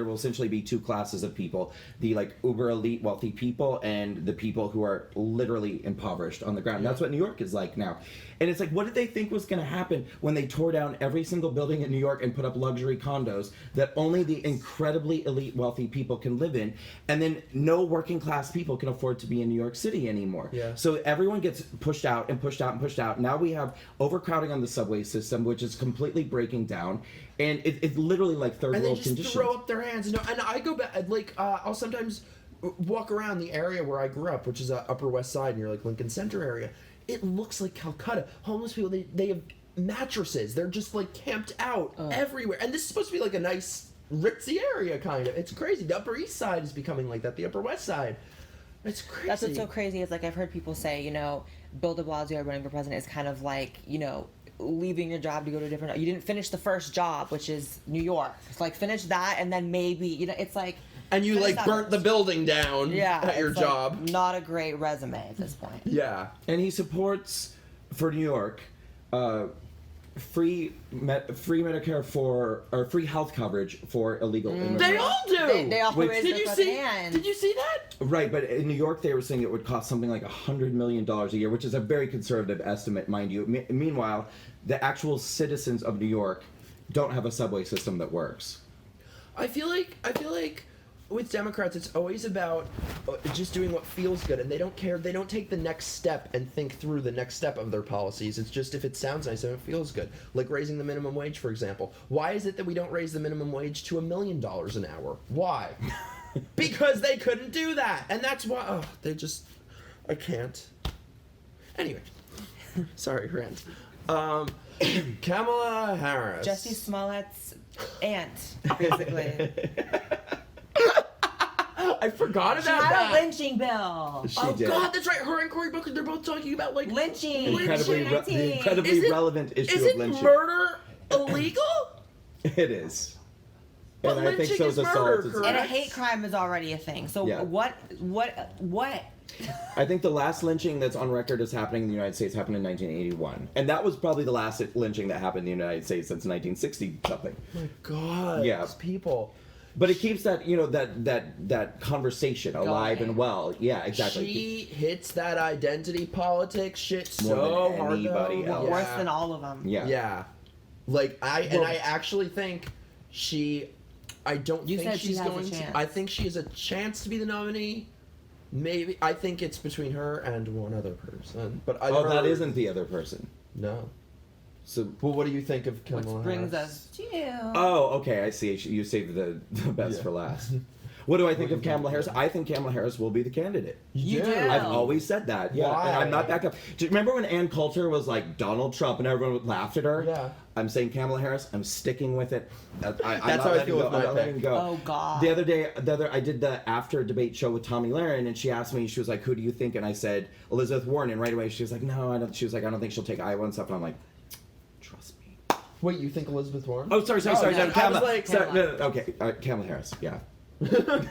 Speaker 2: will essentially be two classes of people: the like uber elite wealthy people and the people who are literally impoverished on the ground. That's what New York is like now. And it's like, what did they think was going to happen when they tore down every single building in New York and put up luxury condos that only the incredibly elite wealthy people can live in, and then no working class people can afford to be in New York City anymore?
Speaker 1: Yeah.
Speaker 2: So everyone gets pushed out and pushed out and pushed out. Now we have overcrowding on the subway system, which is completely breaking down, and it's literally like third world conditions.
Speaker 1: And they just throw up their hands. And I go back, like, I'll sometimes walk around the area where I grew up, which is Upper West Side near like Lincoln Center area. It looks like Calcutta. Homeless people, they have mattresses. They're just like camped out everywhere. And this is supposed to be like a nice ritzy area, kind of. It's crazy. The Upper East Side is becoming like that. The Upper West Side. It's crazy.
Speaker 3: That's what's so crazy. Is like, I've heard people say, Bill de Blasio running for president is kind of like, leaving your job to go to a different. You didn't finish the first job, which is New York. It's like, finish that, and then maybe it's like.
Speaker 1: And you like burnt the building down at your job.
Speaker 3: Like, not a great resume at this point.
Speaker 2: Yeah. And he supports, for New York, free Medicare or free health coverage for illegal immigrants.
Speaker 1: They all do.
Speaker 3: They all raise their fucking hand.
Speaker 1: Did you see that?
Speaker 2: Right, but in New York they were saying it would cost something like $100 million a year, which is a very conservative estimate, mind you. Meanwhile, the actual citizens of New York don't have a subway system that works.
Speaker 1: I feel like with Democrats, it's always about just doing what feels good, and they don't care. They don't take the next step and think through the next step of their policies. It's just if it sounds nice and it feels good. Like raising the minimum wage, for example. Why is it that we don't raise the minimum wage to $1 million an hour? Why? Because they couldn't do that, and that's why. Oh, they just. I can't. Anyway, sorry, rant. Kamala Harris.
Speaker 3: Jussie Smollett's aunt, basically.
Speaker 1: I forgot about
Speaker 3: She had
Speaker 1: that.
Speaker 3: a lynching bill.
Speaker 1: Oh
Speaker 2: did.
Speaker 1: God, that's right. Her and Cory Booker, they're both talking about like
Speaker 3: Lynching.
Speaker 2: The incredibly
Speaker 1: Is it-
Speaker 2: relevant issue
Speaker 1: Is it
Speaker 2: of lynching.
Speaker 1: murder illegal?
Speaker 2: It is.
Speaker 1: But
Speaker 2: And I think
Speaker 1: lynching
Speaker 2: so
Speaker 1: is
Speaker 2: is assault.
Speaker 1: murder,
Speaker 2: as
Speaker 1: correct?
Speaker 3: And a
Speaker 2: well.
Speaker 3: hate crime is already a thing. So
Speaker 2: Yeah.
Speaker 3: what?
Speaker 2: I think the last lynching that's on record as happening in the United States happened in 1981. And that was probably the last lynching that happened in the United States since 1960 something.
Speaker 1: Oh my God,
Speaker 2: Yeah.
Speaker 1: these people.
Speaker 2: But it keeps that, that conversation alive
Speaker 3: Going.
Speaker 2: and well. Yeah, exactly.
Speaker 1: She hits that identity politics shit
Speaker 2: More
Speaker 1: so
Speaker 2: than
Speaker 1: hard.
Speaker 2: anybody
Speaker 1: though.
Speaker 2: else.
Speaker 3: Worse than all of them.
Speaker 2: Yeah.
Speaker 1: Yeah. Like I actually think I don't
Speaker 3: You
Speaker 1: think
Speaker 3: said she
Speaker 1: she's
Speaker 3: has a
Speaker 1: going to.
Speaker 3: chance.
Speaker 1: I think she has a chance to be the nominee. Maybe I think it's between her and one other person. But I
Speaker 2: Oh, that isn't the other person.
Speaker 1: No.
Speaker 2: So.
Speaker 1: Well, what do you think of
Speaker 3: Which
Speaker 1: Kamala
Speaker 3: brings
Speaker 1: Harris?
Speaker 3: us to.
Speaker 2: Oh, okay. I see. You saved the best for last. What do I think of Kamala Harris? I think Kamala Harris will be the candidate.
Speaker 3: You do.
Speaker 2: I've always said that. Yeah,
Speaker 1: Why?
Speaker 2: and I'm not back up. Do you remember when Ann Coulter was like Donald Trump and everyone laughed at her?
Speaker 1: Yeah.
Speaker 2: I'm saying Kamala Harris. I'm sticking with it.
Speaker 1: That's how I feel with my
Speaker 2: I'm not letting
Speaker 1: pick.
Speaker 2: go.
Speaker 3: Oh, God.
Speaker 2: The other day, I did the after debate show with Tommy Lahren, and she asked me. She was like, "Who do you think?" And I said Elizabeth Warren. And right away, she was like, "No, I don't." She was like, "I don't think she'll take Iowa and stuff." And I'm like, "Trust me."
Speaker 1: Wait, you think Elizabeth Warren?
Speaker 2: Oh, sorry.
Speaker 1: no,
Speaker 2: No,
Speaker 1: I was
Speaker 2: Kamala.
Speaker 1: like,
Speaker 2: sorry, no, okay, Kamala Harris. Yeah. I've been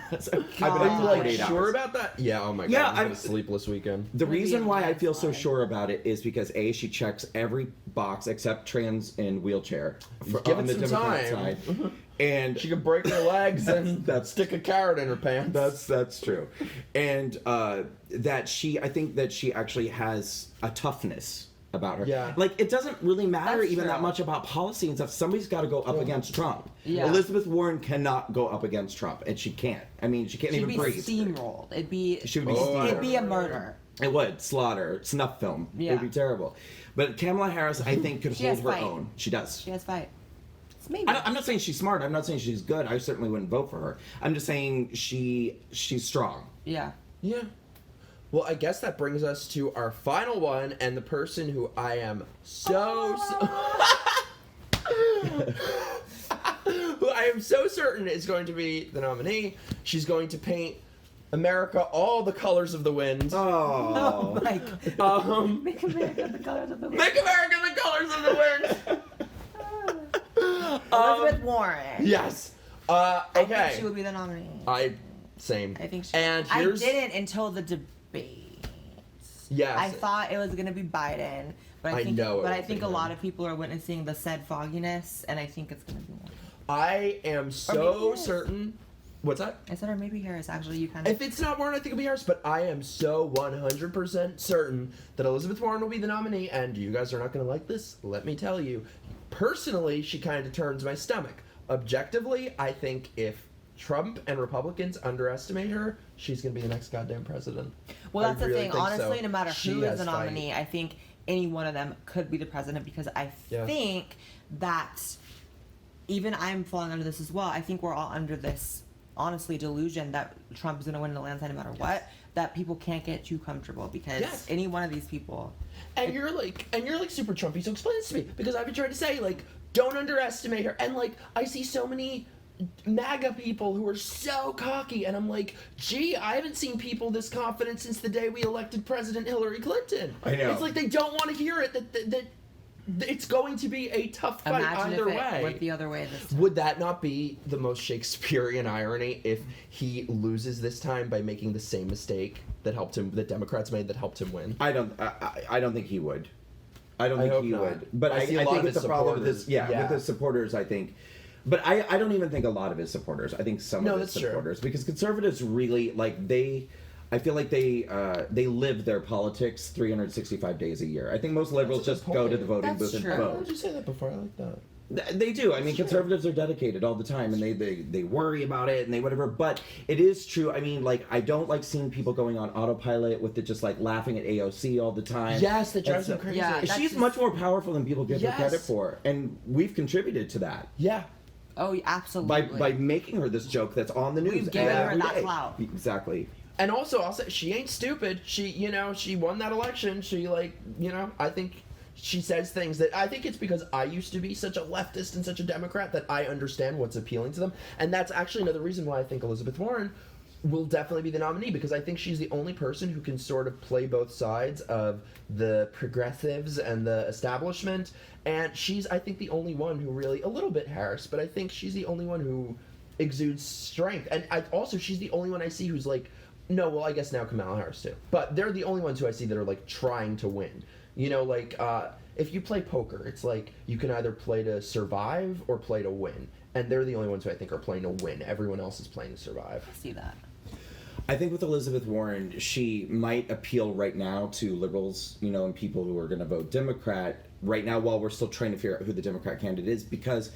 Speaker 1: Are
Speaker 2: up
Speaker 1: you
Speaker 2: for
Speaker 1: like
Speaker 2: 48
Speaker 1: sure
Speaker 2: hours.
Speaker 1: about that? Yeah. Oh my God.
Speaker 2: Yeah,
Speaker 1: I had
Speaker 2: I'm-
Speaker 1: a sleepless weekend.
Speaker 2: The
Speaker 3: Would be
Speaker 2: reason
Speaker 3: a
Speaker 2: why I
Speaker 3: nice
Speaker 2: feel so
Speaker 3: line.
Speaker 2: sure about it is because A, she checks every box except trans and wheelchair
Speaker 1: Give
Speaker 2: on
Speaker 1: it
Speaker 2: the
Speaker 1: some
Speaker 2: Democrat
Speaker 1: time.
Speaker 2: side. And
Speaker 1: She could break her legs and stick a carrot in her pants.
Speaker 2: that's true. And I think that she actually has a toughness about her.
Speaker 1: Yeah.
Speaker 2: Like, it doesn't really matter
Speaker 3: That's
Speaker 2: even that
Speaker 3: true.
Speaker 2: much about policy and stuff. Somebody's got to go up against Trump.
Speaker 3: Yeah.
Speaker 2: Elizabeth Warren cannot go up against Trump, and she can't. I mean, she can't
Speaker 3: She'd
Speaker 2: even
Speaker 3: be
Speaker 2: breathe.
Speaker 3: steamrolled. It'd be.
Speaker 2: She would be
Speaker 3: It'd be a murder.
Speaker 2: It would. Slaughter. Snuff film.
Speaker 3: Yeah.
Speaker 2: It would be terrible. But Kamala Harris, I think, could
Speaker 3: She
Speaker 2: hold
Speaker 3: has
Speaker 2: her
Speaker 3: fight.
Speaker 2: own. She does.
Speaker 3: She has fight. It's maybe.
Speaker 2: I'm not saying she's smart. I'm not saying she's good. I certainly wouldn't vote for her. I'm just saying she's strong.
Speaker 3: Yeah.
Speaker 1: Yeah. Well, I guess that brings us to our final one, and the person who I am who I am so certain is going to be the nominee. She's going to paint America all the colors of the wind.
Speaker 2: Oh.
Speaker 3: My God.
Speaker 1: Make
Speaker 3: America the colors of the wind.
Speaker 1: America the colors of the wind.
Speaker 3: Elizabeth Warren.
Speaker 1: Yes.
Speaker 3: I think
Speaker 1: Okay.
Speaker 3: she would be the nominee.
Speaker 1: Same.
Speaker 3: I think she.
Speaker 1: And here's
Speaker 3: I didn't until the debate.
Speaker 1: Yes.
Speaker 3: I thought it was gonna be Biden, but
Speaker 1: I
Speaker 3: I think,
Speaker 1: know it
Speaker 3: but I
Speaker 1: will
Speaker 3: think
Speaker 1: be
Speaker 3: a lot
Speaker 1: him.
Speaker 3: of people are witnessing the said fogginess, and I think it's gonna be one.
Speaker 1: I am
Speaker 3: maybe
Speaker 1: so
Speaker 3: Harris.
Speaker 1: certain. What's that?
Speaker 3: I said, or maybe Harris. Actually, you kind of.
Speaker 1: If it's not Warren, I think it'll be Harris. But I am so 100% certain that Elizabeth Warren will be the nominee. And you guys are not going to like this. Let me tell you. Personally, she kind of turns my stomach. Objectively, I think if Trump and Republicans underestimate her, she's going to be the next goddamn president.
Speaker 3: Well,
Speaker 1: I
Speaker 3: that's the
Speaker 1: really
Speaker 3: thing.
Speaker 1: think
Speaker 3: Honestly,
Speaker 1: so.
Speaker 3: no matter
Speaker 1: She
Speaker 3: who is
Speaker 1: has
Speaker 3: the
Speaker 1: fight.
Speaker 3: nominee, I think any one of them could be the president because I
Speaker 1: Yeah.
Speaker 3: think that even I'm falling under this as well. I think we're all under this, honestly, delusion that Trump is going to win the landslide no matter what. That people can't get too comfortable because
Speaker 1: Yes.
Speaker 3: any one of these people.
Speaker 1: And you're like super Trumpy, so explain this to me. Because I've been trying to say, like, don't underestimate her. And, like, I see so many MAGA people who are so cocky, and I'm like, gee, I haven't seen people this confident since the day we elected President Hillary Clinton.
Speaker 2: I know.
Speaker 1: It's like they don't want to hear it, that it's going to be a tough fight
Speaker 3: Imagine
Speaker 1: either
Speaker 3: if it
Speaker 1: way.
Speaker 3: went the other way this time.
Speaker 1: Would that not be the most Shakespearean irony if he loses this time by making the same mistake that Democrats made that helped him win?
Speaker 2: I don't think he would. I don't
Speaker 1: I
Speaker 2: think
Speaker 1: hope
Speaker 2: he
Speaker 1: not.
Speaker 2: would. But
Speaker 1: I
Speaker 2: I
Speaker 1: see a lot
Speaker 2: think
Speaker 1: of
Speaker 2: it's
Speaker 1: his
Speaker 2: a problem with his
Speaker 1: supporters.
Speaker 2: with his supporters, I think. But I don't even think a lot of his supporters. I think some of his
Speaker 1: that's true.
Speaker 2: supporters. Because conservatives really I feel like they live their politics 365 days a year. I think most liberals
Speaker 1: That's a good
Speaker 2: just go to
Speaker 1: point.
Speaker 2: the voting
Speaker 3: That's
Speaker 2: booth and
Speaker 3: true.
Speaker 1: Why
Speaker 2: vote.
Speaker 1: would you say that before? I like that.
Speaker 2: They do. I mean, conservatives are dedicated all the time, and they worry about it and they whatever. But it is true. I mean, like, I don't like seeing people going on autopilot with it, just like laughing at AOC all the time.
Speaker 1: Yes, that drives
Speaker 2: And
Speaker 1: them crazy.
Speaker 3: Yeah,
Speaker 2: She's much more powerful than people give her credit
Speaker 1: Yes.
Speaker 2: for, and we've contributed to that
Speaker 1: Yeah.
Speaker 3: Oh, absolutely.
Speaker 2: by making her this joke that's on the news
Speaker 3: We've given her
Speaker 2: every
Speaker 3: that
Speaker 2: day.
Speaker 3: clout.
Speaker 2: Exactly.
Speaker 1: And also, I'll say, she ain't stupid. She won that election. She, I think she says things that, I think it's because I used to be such a leftist and such a Democrat that I understand what's appealing to them. And that's actually another reason why I think Elizabeth Warren will definitely be the nominee, because I think she's the only person who can sort of play both sides of the progressives and the establishment. And she's, I think, the only one who really, a little bit Harris, but I think she's the only one who exudes strength. And also, she's the only one I see who's like, no, well, I guess now Kamala Harris too. But they're the only ones who I see that are like trying to win. You know, like, if you play poker, it's like you can either play to survive or play to win. And they're the only ones who I think are playing to win. Everyone else is playing to survive.
Speaker 3: I see that.
Speaker 2: I think with Elizabeth Warren, she might appeal right now to liberals, you know, and people who are going to vote Democrat right now while we're still trying to figure out who the Democrat candidate is, because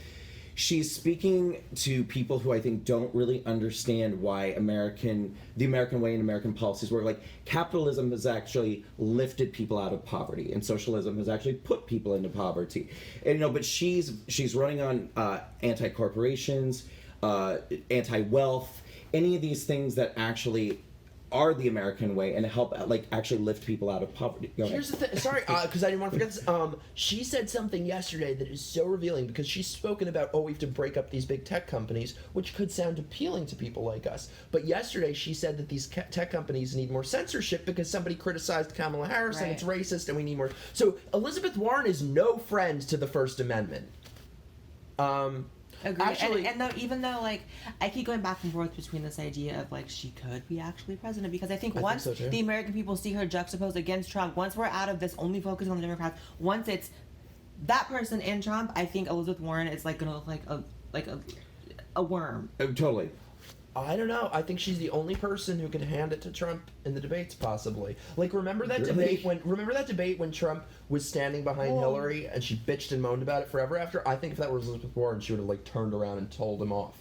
Speaker 2: she's speaking to people who I think don't really understand why the American way and American policies work. Like, capitalism has actually lifted people out of poverty, and socialism has actually put people into poverty. And, you know, but she's running on anti-corporations, anti-wealth, any of these things that actually are the American way and help, like, actually lift people out of poverty. Go ahead.
Speaker 1: Here's the thing. Sorry, because I didn't want to forget this. She said something yesterday that is so revealing, because she's spoken about, we have to break up these big tech companies, which could sound appealing to people like us. But yesterday she said that these tech companies need more censorship because somebody criticized Kamala Harris and it's racist and we need more. So Elizabeth Warren is no friend to the First Amendment.
Speaker 3: Agreed.
Speaker 1: Actually,
Speaker 3: and though, even though, like, I keep going back and forth between this idea of, like, she could be actually president, because I think once
Speaker 1: so too.
Speaker 3: the American people see her juxtaposed against Trump, once we're out of this only focusing on the Democrats, once it's that person and Trump, I think Elizabeth Warren is, like, gonna look like a worm.
Speaker 2: Totally.
Speaker 1: I don't know. I think she's the only person who can hand it to Trump in the debates, possibly. Like, remember that debate when Trump was standing behind Hillary and she bitched and moaned about it forever after? I think if that was Elizabeth Warren, she would have, like, turned around and told him off.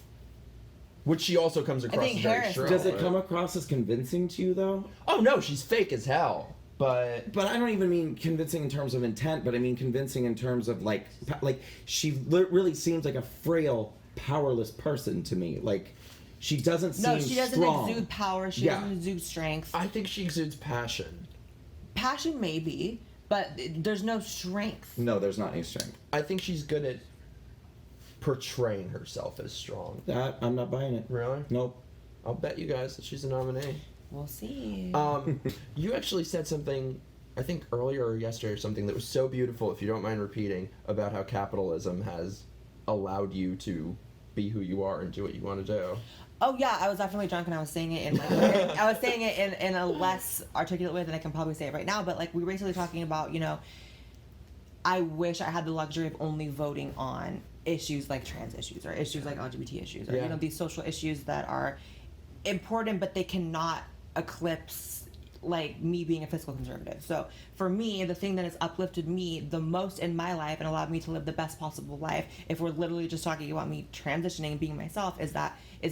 Speaker 1: Which she also comes across as very
Speaker 3: Harris
Speaker 1: shrill.
Speaker 2: Does it come across as convincing to you, though?
Speaker 1: Oh, no, she's fake as hell. But
Speaker 2: I don't even mean convincing in terms of intent, but I mean convincing in terms of, like she really seems like a frail, powerless person to me. Like, she doesn't seem strong.
Speaker 3: No, she doesn't exude power. She doesn't exude strength.
Speaker 1: I think she exudes passion.
Speaker 3: Passion, maybe, but there's no strength.
Speaker 2: No, there's not any strength.
Speaker 1: I think she's good at portraying herself as strong.
Speaker 2: That, I'm not buying it.
Speaker 1: Really?
Speaker 2: Nope.
Speaker 1: I'll bet you guys that she's a nominee.
Speaker 3: We'll see.
Speaker 1: You actually said something, I think earlier or yesterday or something, that was so beautiful, if you don't mind repeating, about how capitalism has allowed you to be who you are and do what you want to do.
Speaker 3: Oh yeah, I was definitely drunk and I was saying it in like I was saying it in a less articulate way than I can probably say it right now. But like, we were basically talking about, you know, I wish I had the luxury of only voting on issues like trans issues or issues like LGBT issues or you know, these social issues that are important, but they cannot eclipse like me being a fiscal conservative. So for me, the thing that has uplifted me the most in my life and allowed me to live the best possible life, if we're literally just talking about me transitioning and being myself, is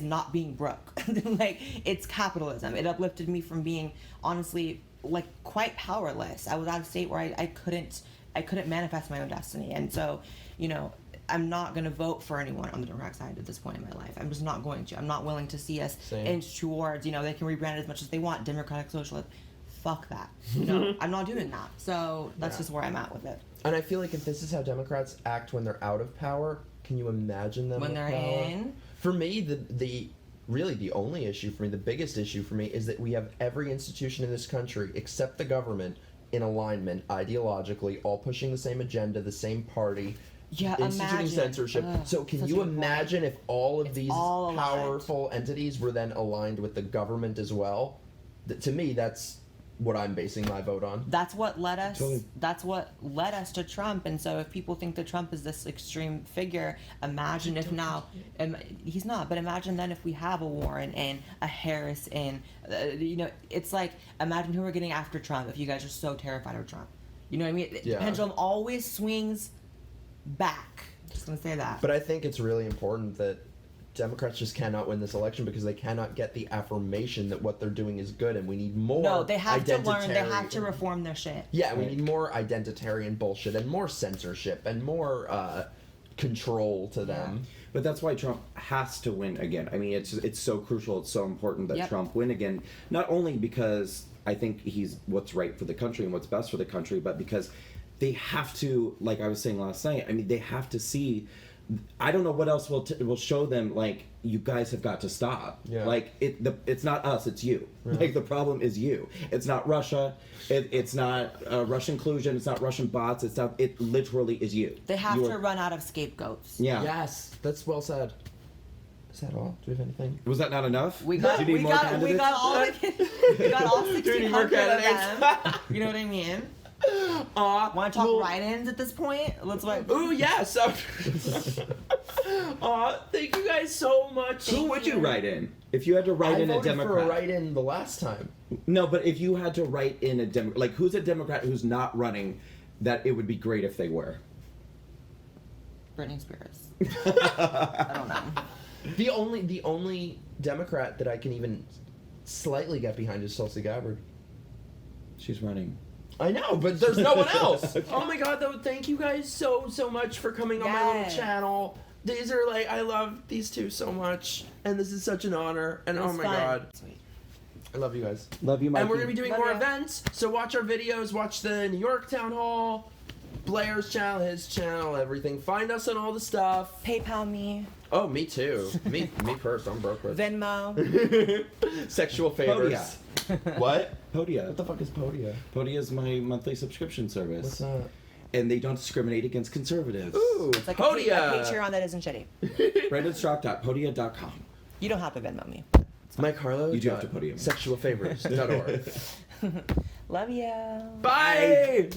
Speaker 3: not being broke. Like, it's capitalism. It uplifted me from being honestly like quite powerless. I was at a state where I couldn't manifest my own destiny. And so, you know, I'm not going to vote for anyone on the Democratic side at this point in my life. I'm just not going to. I'm not willing to see us inch towards, you know, they can rebrand it as much as they want, Democratic Socialist. Fuck that. No, I'm not doing that. So that's just where I'm at with it.
Speaker 1: And I feel like if this is how Democrats act when they're out of power, can you imagine them
Speaker 3: when
Speaker 1: with
Speaker 3: they're
Speaker 1: power?
Speaker 3: in?
Speaker 1: For me, the only issue for me, the biggest issue for me, is that we have every institution in this country except the government in alignment ideologically, all pushing the same agenda, the same party.
Speaker 3: Yeah,
Speaker 1: instituting
Speaker 3: imagine.
Speaker 1: censorship. So can you imagine if all of these
Speaker 3: all
Speaker 1: powerful entities were then aligned with the government as well? To me, that's what I'm basing my vote on.
Speaker 3: That's what led us. That's what led us to Trump. And so, if people think that Trump is this extreme figure, imagine if now, he's not. But imagine then if we have a Warren and a Harris and, you know, it's like, imagine who we're getting after Trump. If you guys are so terrified of Trump, you know what I mean? The pendulum always swings back. Just gonna say that.
Speaker 1: But I think it's really important that Democrats just cannot win this election because they cannot get the affirmation that what they're doing is good, and we need more.
Speaker 3: No, they have to learn. They
Speaker 1: identitarian-
Speaker 3: have to reform their shit.
Speaker 1: Yeah, we need more identitarian bullshit and more censorship and more control to them.
Speaker 2: But that's why Trump has to win again. I mean, it's so crucial. It's so important that
Speaker 3: Yep.
Speaker 2: Trump win again. Not only because I think he's what's right for the country and what's best for the country, but because they have to, like I was saying last night. I mean, they have to see. I don't know what else will show them. Like, you guys have got to stop.
Speaker 1: Yeah.
Speaker 2: Like it's not us. It's you. Like, the problem is you. It's not Russia. It's not Russian collusion. It's not Russian bots. It's not. It literally is you.
Speaker 3: They have
Speaker 2: You
Speaker 3: to
Speaker 2: are-
Speaker 3: run out of scapegoats.
Speaker 2: Yeah.
Speaker 1: Yes, that's well said. Is that all? Do we have anything?
Speaker 2: Was that not enough?
Speaker 3: We got
Speaker 2: Do you need more
Speaker 3: all
Speaker 2: candidates?
Speaker 3: we got all
Speaker 1: Do we need more
Speaker 3: 1,600 of
Speaker 1: candidates?
Speaker 3: them. You know what I mean? Want to talk
Speaker 1: well-
Speaker 3: write-ins at this point? Let's wait.
Speaker 1: Ooh, yeah. So, thank you guys so much.
Speaker 2: Who would you write in if you had to write
Speaker 1: I
Speaker 2: in a
Speaker 1: voted
Speaker 2: Democrat?
Speaker 1: for a write-in the last time.
Speaker 2: No, but if you had to write in a like, who's a Democrat who's not running, that it would be great if they were.
Speaker 3: Britney Spears. I don't know.
Speaker 1: The only Democrat that I can even slightly get behind is Tulsi Gabbard.
Speaker 2: She's running.
Speaker 1: I know, but there's no one else. Oh my god, though, thank you guys so much for coming on my little
Speaker 3: Yes.
Speaker 1: channel. These are like, I love these two so much, and this is such an honor, and
Speaker 3: It
Speaker 1: oh
Speaker 3: was
Speaker 1: my
Speaker 3: fun.
Speaker 1: god.
Speaker 3: Sweet.
Speaker 1: I love you guys.
Speaker 2: Love you, Mikey.
Speaker 1: And we're gonna be doing
Speaker 3: Love
Speaker 1: more
Speaker 3: ya.
Speaker 1: events, so watch our videos, watch the New York Town Hall, Blaire's channel, his channel, everything. Find us on all the stuff.
Speaker 3: PayPal me.
Speaker 1: Oh, me too. me first, I'm broke with.
Speaker 3: Venmo.
Speaker 1: Sexual favors. What?
Speaker 2: Podia.
Speaker 1: What the fuck is Podia?
Speaker 2: Podia is my monthly subscription service.
Speaker 1: What's that?
Speaker 2: And they don't discriminate against conservatives.
Speaker 1: Ooh,
Speaker 3: It's like a
Speaker 1: Podia.
Speaker 3: Patreon that isn't shitty.
Speaker 2: BrandonStraka.podia.com.
Speaker 3: You don't have to Venmo me.
Speaker 1: Mike Harlow.
Speaker 2: You do have to Podia.
Speaker 1: Sexualfavors.org.
Speaker 3: Love ya.
Speaker 1: Bye.